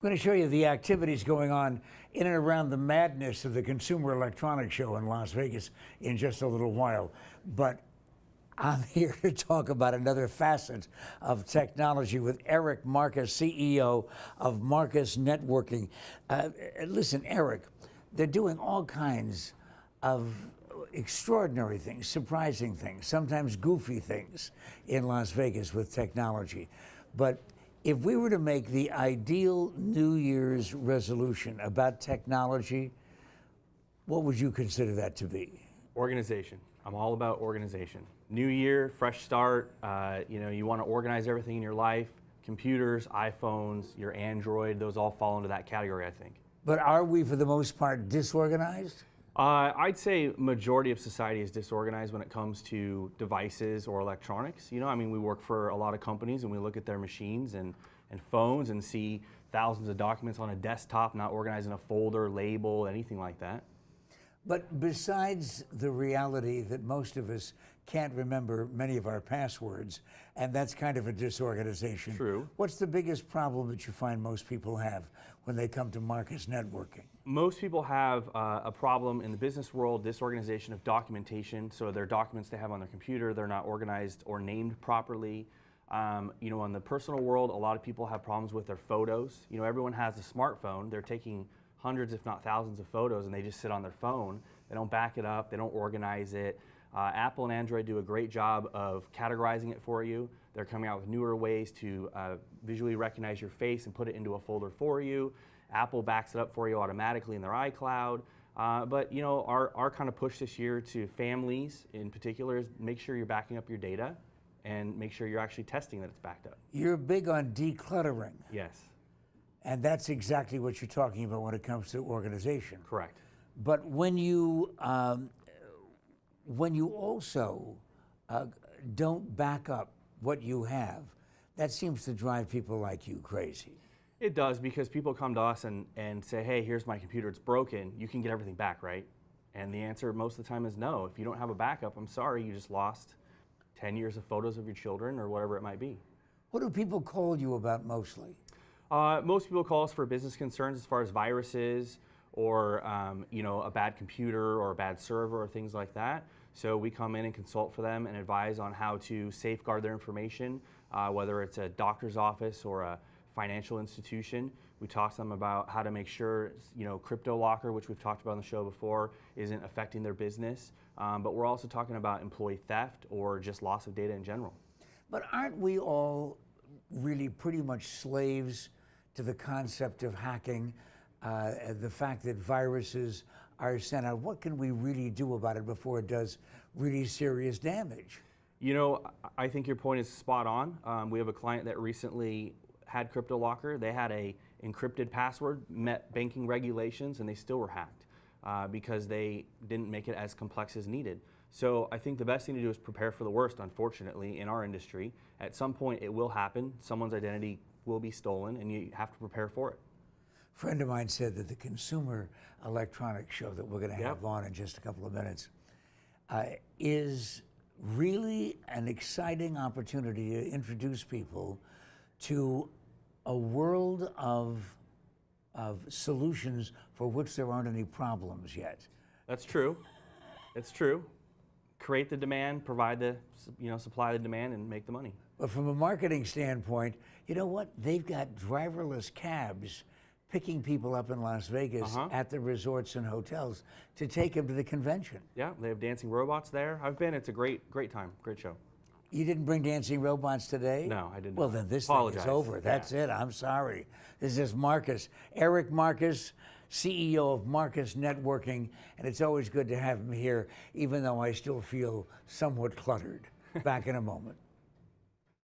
I'm going to show you the activities going on in and around the madness of the Consumer Electronics Show in Las Vegas in just a little while. But I'm here to talk about another facet of technology with Eric Marcus, CEO of Marcus Networking. Listen, Eric, they're doing all kinds of extraordinary things, surprising things, sometimes goofy things in Las Vegas with technology. But if we were to make the ideal New Year's resolution about technology, what would you consider that to be? Organization. I'm all about organization. New year, fresh start. You want to organize everything in your life. Computers, iPhones, your Android, those all fall into that category, I think. But are we, for the most part, disorganized? I'd say majority of society is disorganized when it comes to devices or electronics. We work for a lot of companies and we look at their machines and phones and see thousands of documents on a desktop, not organized in a folder, label, anything like that. But besides the reality that most of us can't remember many of our passwords, and that's kind of a disorganization. True. What's the biggest problem that you find most people have when they come to Marcus Networking? Most people have a problem in the business world, disorganization of documentation. So their documents they have on their computer, they're not organized or named properly. In the personal world, a lot of people have problems with their photos. Everyone has a smartphone. They're taking hundreds, if not thousands of photos, and they just sit on their phone. They don't back it up. They don't organize it. Apple and Android do a great job of categorizing it for you. They're coming out with newer ways to visually recognize your face and put it into a folder for you. Apple backs it up for you automatically in their iCloud. But our kind of push this year to families in particular is make sure you're backing up your data and make sure you're actually testing that it's backed up. You're big on decluttering. Yes. And that's exactly what you're talking about when it comes to organization. Correct. But when you also don't back up what you have, that seems to drive people like you crazy. It does, because people come to us and say, hey, here's my computer, it's broken, you can get everything back, right? And the answer most of the time is no. If you don't have a backup, I'm sorry, you just lost 10 years of photos of your children or whatever it might be. What do people call you about mostly? Most people call us for business concerns as far as viruses or a bad computer or a bad server or things like that. So we come in and consult for them and advise on how to safeguard their information, whether it's a doctor's office or a financial institution. We talk to them about how to make sure, crypto locker, which we've talked about on the show before, isn't affecting their business. But we're also talking about employee theft or just loss of data in general. But aren't we all really pretty much slaves to the concept of hacking, the fact that viruses are sent out? What can we really do about it before it does really serious damage? I think your point is spot on. We have a client that recently had crypto locker. They had a encrypted password, met banking regulations, and they still were hacked because they didn't make it as complex as needed. So I think the best thing to do is prepare for the worst, unfortunately, in our industry. At some point it will happen. Someone's identity will be stolen and you have to prepare for it. A friend of mine said that the Consumer Electronics Show that we're going to have on in just a couple of minutes is really an exciting opportunity to introduce people to a world of solutions for which there aren't any problems yet. That's true. It's true. Create the demand, provide the, supply the demand, and make the money. But from a marketing standpoint, you know what? They've got driverless cabs picking people up in Las Vegas at the resorts and hotels to take them to the convention. Yeah, they have dancing robots there. I've been. It's a great time, great show. You didn't bring dancing robots today? No, I didn't. Well, then this thing is over. That's it. I'm sorry. This is Marcus. Eric Marcus, CEO of Marcus Networking, and it's always good to have him here, even though I still feel somewhat cluttered. Back in a moment.